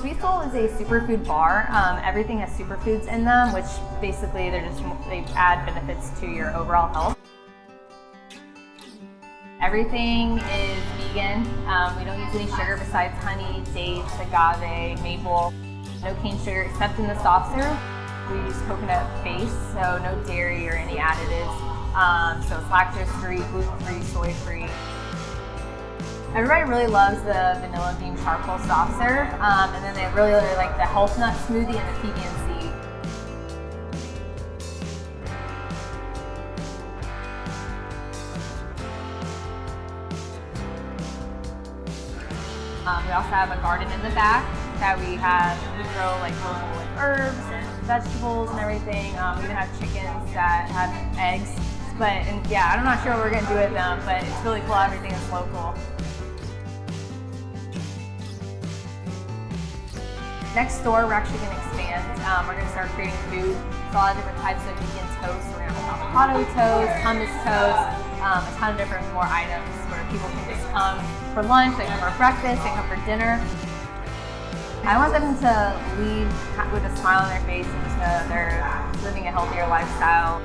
Sweet Soul is a superfood bar. Everything has superfoods in them, which basically they add benefits to your overall health. Everything is vegan. We don't use any sugar besides honey, dates, agave, maple. No cane sugar except in the soft serve. We use coconut base, so no dairy or any additives. So it's lactose-free, gluten-free, soy-free. Everybody really loves the vanilla bean charcoal soft serve, and then they really like the health nut smoothie and the PB&C. We also have a garden in the back that we grow like local herbs and vegetables and everything. We even have chickens that have eggs. Yeah, I'm not sure what we're gonna do with them, but it's really cool. Everything is local. Next door, we're actually gonna expand. We're gonna start creating food. So a lot of different types of vegan toast. We're gonna have avocado toast, hummus toast, a ton of different more items where people can just come for lunch, they come for breakfast, they come for dinner. I want them to leave with a smile on their face and just know that they're living a healthier lifestyle.